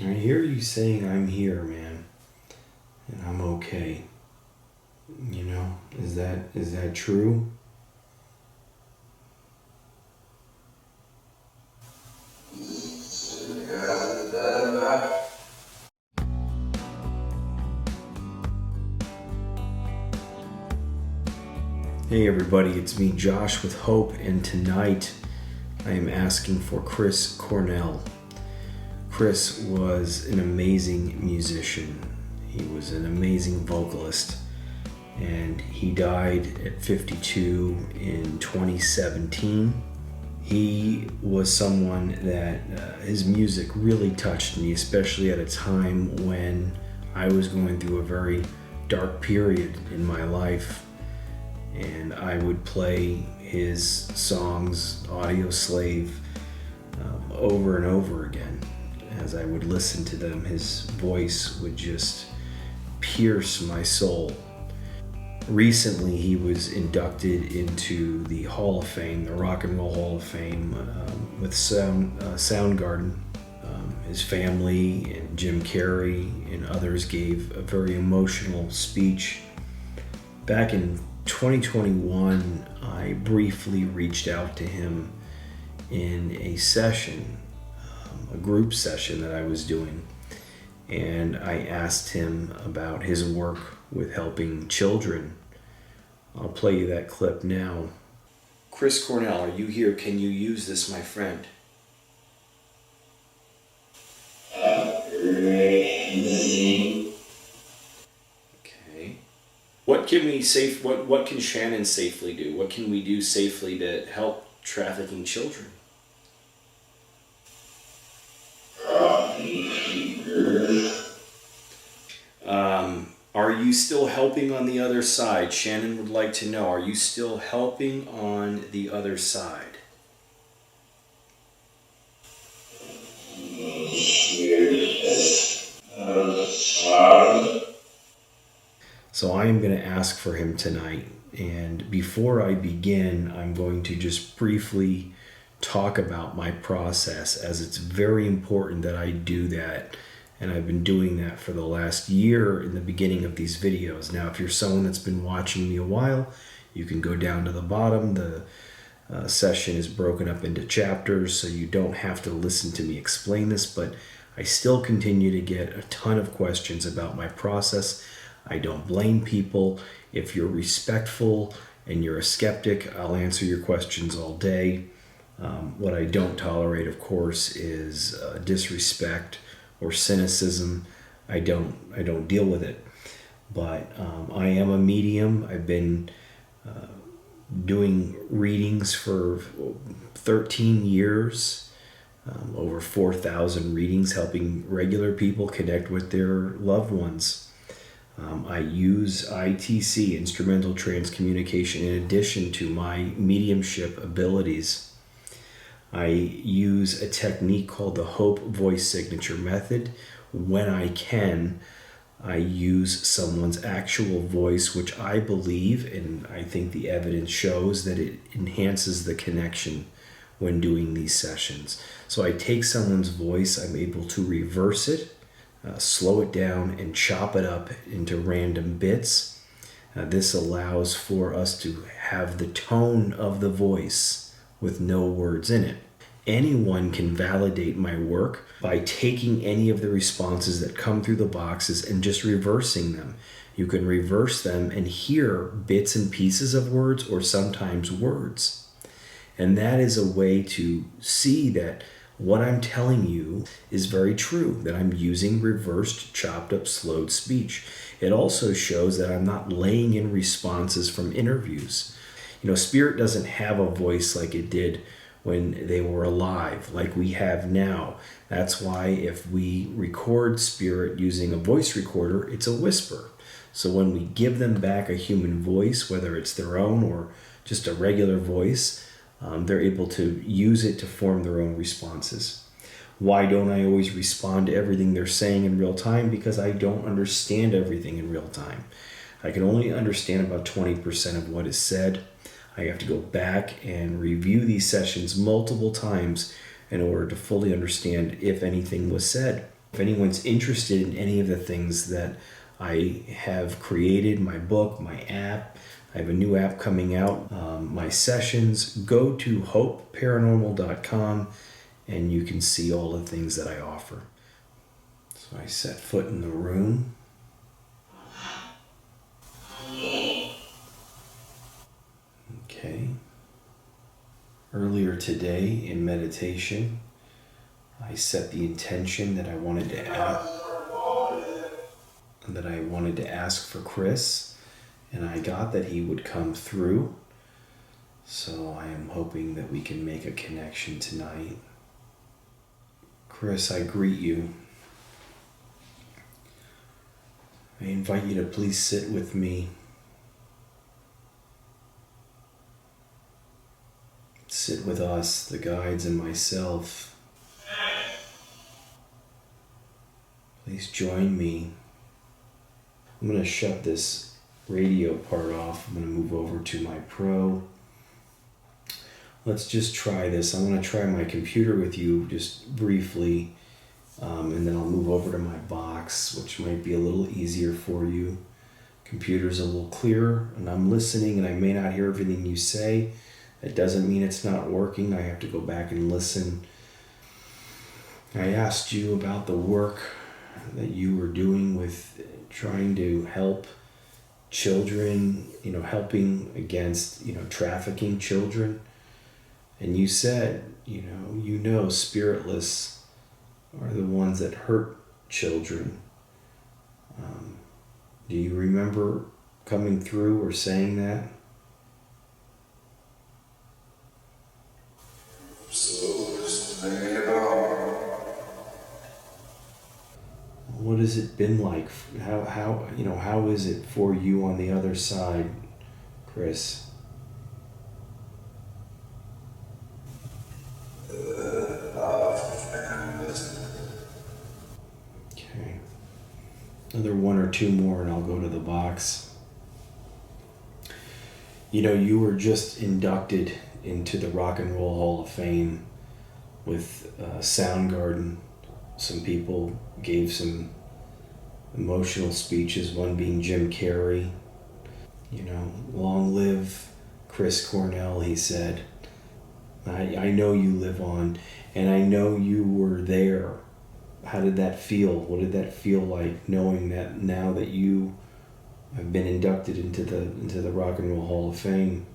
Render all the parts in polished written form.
I hear you saying I'm here, man, and I'm okay. You know, is that true? Hey everybody, it's me, Josh with Hope, and tonight I am asking for Chris Cornell. Chris was an amazing musician. He was an amazing vocalist, and he died at 52 in 2017. He was someone that his music really touched me, especially at a time when I was going through a very dark period in my life. And I would play his songs, Audio Slave, over and over again. As I would listen to them, his voice would just pierce my soul. Recently, he was inducted into the Hall of Fame, the Rock and Roll Hall of Fame, with Soundgarden. His family and Jim Carrey and others gave a very emotional speech. Back in 2021, I briefly reached out to him in a session, a group session that I was doing, and I asked him about his work with helping children. I'll play you that clip now. Chris Cornell, are you here? Can you use this, my friend? Okay. What can Shannon safely do? What can we do safely to help trafficking children? Are you still helping on the other side? Shannon would like to know, are you still helping on the other side? So I am going to ask for him tonight. And before I begin, I'm going to just briefly talk about my process, as it's very important that I do that. And I've been doing that for the last year in the beginning of these videos. Now, if you're someone that's been watching me a while, you can go down to the bottom. The session is broken up into chapters, so you don't have to listen to me explain this, but I still continue to get a ton of questions about my process. I don't blame people. If you're respectful and you're a skeptic, I'll answer your questions all day. What I don't tolerate, of course, is disrespect or cynicism. I don't deal with it. But I am a medium. I've been doing readings for 13 years, over 4,000 readings, helping regular people connect with their loved ones. I use ITC, Instrumental Transcommunication, in addition to my mediumship abilities. I use a technique called the Hope Voice Signature Method. When I can, I use someone's actual voice, which I believe, and I think the evidence shows, that it enhances the connection when doing these sessions. So I take someone's voice, I'm able to reverse it, slow it down, and chop it up into random bits. This allows for us to have the tone of the voice with no words in it. Anyone can validate my work by taking any of the responses that come through the boxes and just reversing them. You can reverse them and hear bits and pieces of words, or sometimes words. And that is a way to see that what I'm telling you is very true, that I'm using reversed, chopped up, slowed speech. It also shows that I'm not laying in responses from interviews. You know, spirit doesn't have a voice like it did when they were alive, like we have now. That's why if we record spirit using a voice recorder, it's a whisper. So when we give them back a human voice, whether it's their own or just a regular voice, they're able to use it to form their own responses. Why don't I always respond to everything they're saying in real time? Because I don't understand everything in real time. I can only understand about 20% of what is said. I have to go back and review these sessions multiple times in order to fully understand if anything was said. If anyone's interested in any of the things that I have created, my book, my app, I have a new app coming out, my sessions, go to hopeparanormal.com and you can see all the things that I offer. So I set foot in the room. Okay. Earlier today in meditation, I set the intention that I wanted to ask for Chris, and I got that he would come through. So I am hoping that we can make a connection tonight. Chris, I greet you. I invite you to please sit with me. Sit with us, the guides, and myself. Please join me. I'm going to shut this radio part off. I'm going to move over to my Pro. Let's just try this. I'm going to try my computer with you just briefly, and then I'll move over to my box, which might be a little easier for you. Computer's a little clearer, and I'm listening, and I may not hear everything you say. That doesn't mean it's not working. I have to go back and listen. I asked you about the work that you were doing with trying to help children, helping against, trafficking children. And you said, spiritless are the ones that hurt children. Do you remember coming through or saying that? What has it been like? How is it for you on the other side, Chris? Okay. Another one or two more and I'll go to the box. You were just inducted into the Rock and Roll Hall of Fame with Soundgarden. Some people gave some emotional speeches, one being Jim Carrey. Long live Chris Cornell, he said. I know you live on, and I know you were there. How did that feel? What did that feel like, knowing that now that you have been inducted into the Rock and Roll Hall of Fame?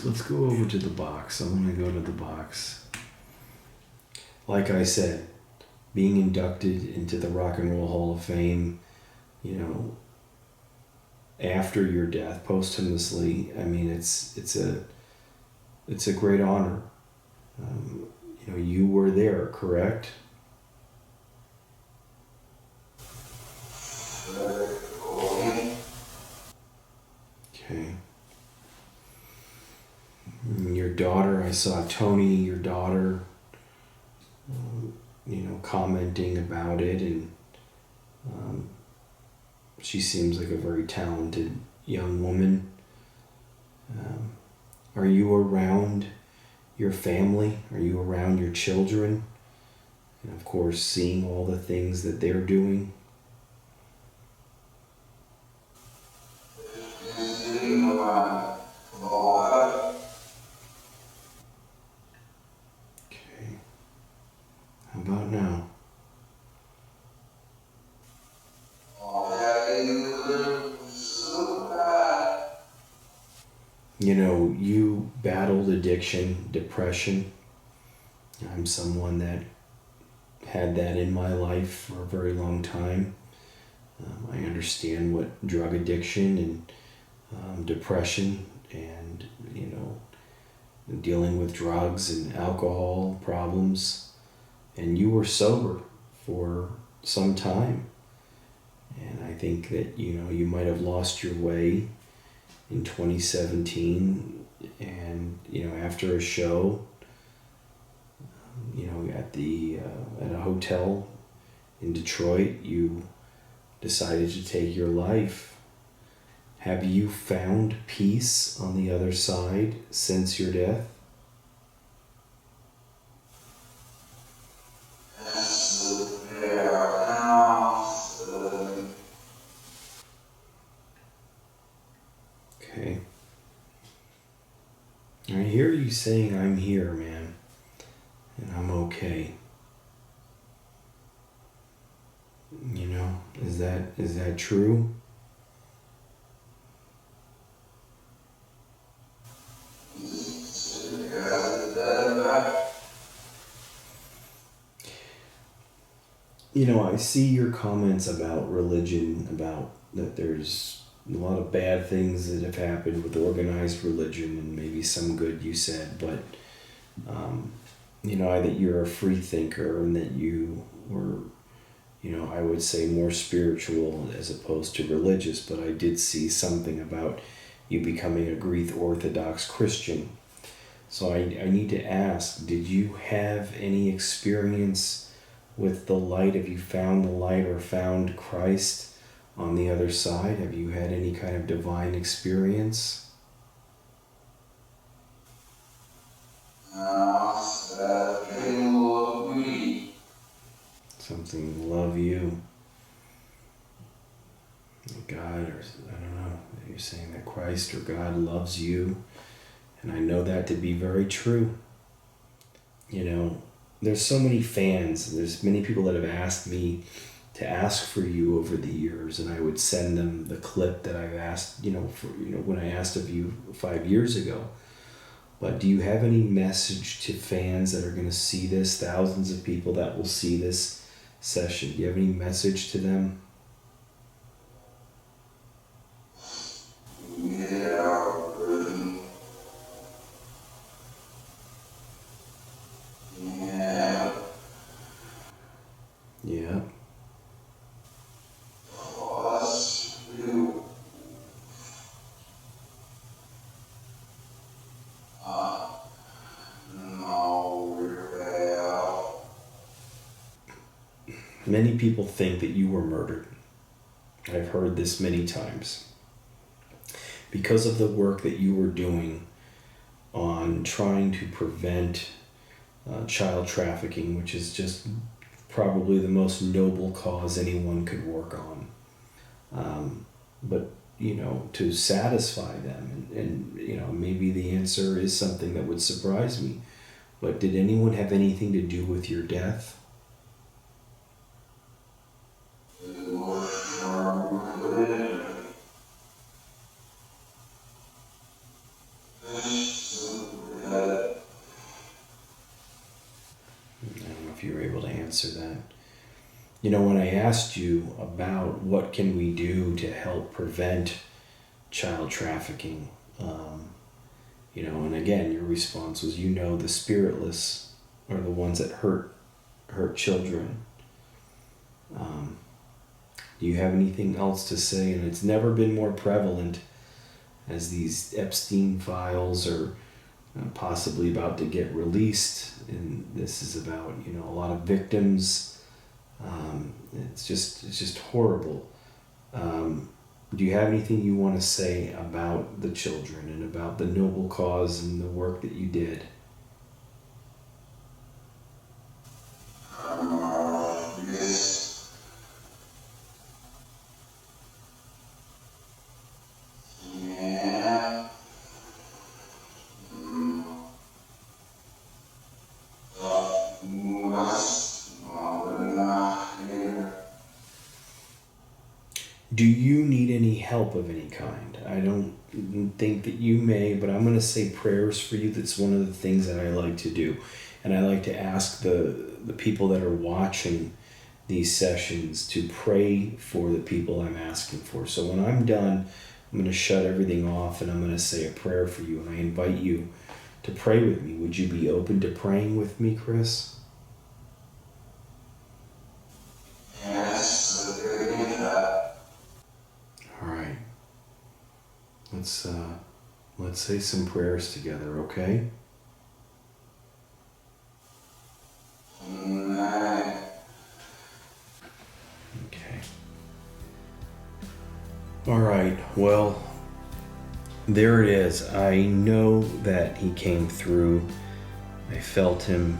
Let's go over to the box. I'm going to go to the box. Like I said, being inducted into the Rock and Roll Hall of Fame, after your death, posthumously, it's a great honor. You were there, correct? Okay. Your daughter, I saw Tony, your daughter, commenting about it, and she seems like a very talented young woman. Are you around your family? Are you around your children? And of course, seeing all the things that they're doing. How about now? You battled addiction, depression. I'm someone that had that in my life for a very long time. I understand what drug addiction and depression and, dealing with drugs and alcohol problems. And you were sober for some time. And I think that, you might have lost your way in 2017. And, after a show, at a hotel in Detroit. You decided to take your life. Have you found peace on the other side since your death? Okay. I hear you saying, I'm here, man, and I'm okay. You know, is that true? You know, I see your comments about religion, about that there's a lot of bad things that have happened with organized religion and maybe some good, you said, but you know, that you're a free thinker and that you were, you know, I would say more spiritual as opposed to religious, but I did see something about you becoming a Greek Orthodox Christian. So I need to ask, did you have any experience with the light? Have you found the light or found Christ on the other side? Have you had any kind of divine experience? Something love you. God, or I don't know, you're saying that Christ or God loves you. And I know that to be very true. You know, there's so many fans. There's many people that have asked me to ask for you over the years, and I would send them the clip that I've asked, when I asked of you 5 years ago. But do you have any message to fans that are going to see this, thousands of people that will see this session? Do you have any message to them? Yeah. Many people think that you were murdered. I've heard this many times. Because of the work that you were doing on trying to prevent child trafficking, which is just probably the most noble cause anyone could work on. But, to satisfy them, and maybe the answer is something that would surprise me. But did anyone have anything to do with your death? If you were able to answer that. When I asked you about what can we do to help prevent child trafficking, and again, your response was, the spiritless are the ones that hurt children. Do you have anything else to say? And it's never been more prevalent as these Epstein files are possibly about to get released, and this is about a lot of victims. It's just horrible. Do you have anything you want to say about the children and about the noble cause and the work that you did? Do you need any help of any kind? I don't think that you may, but I'm going to say prayers for you. That's one of the things that I like to do. And I like to ask the people that are watching these sessions to pray for the people I'm asking for. So when I'm done, I'm going to shut everything off and I'm going to say a prayer for you. And I invite you to pray with me. Would you be open to praying with me, Chris? Let's say some prayers together, okay? All right, well, there it is. I know that he came through. I felt him.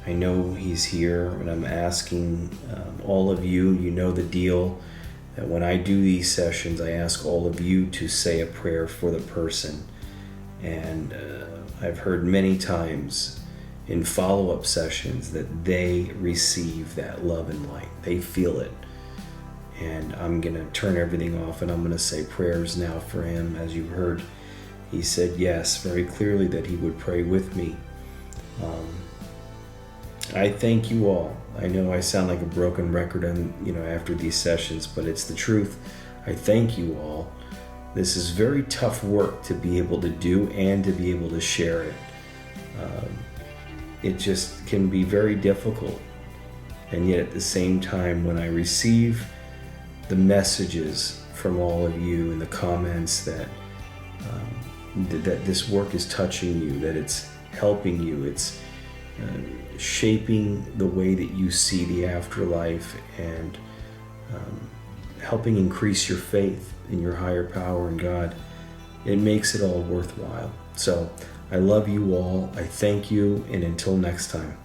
I know he's here, and I'm asking all of you, you know the deal, that when I do these sessions, I ask all of you to say a prayer for the person. And I've heard many times in follow-up sessions that they receive that love and light. They feel it. And I'm going to turn everything off and I'm going to say prayers now for him. As you heard, he said yes very clearly that he would pray with me. I thank you all. I know I sound like a broken record after these sessions, but it's the truth. I thank you all. This is very tough work to be able to do and to be able to share it. It just can be very difficult. And yet at the same time, when I receive the messages from all of you and the comments that this work is touching you, that it's helping you, it's shaping the way that you see the afterlife and helping increase your faith in your higher power and God, it makes it all worthwhile. So I love you all. I thank you, and until next time.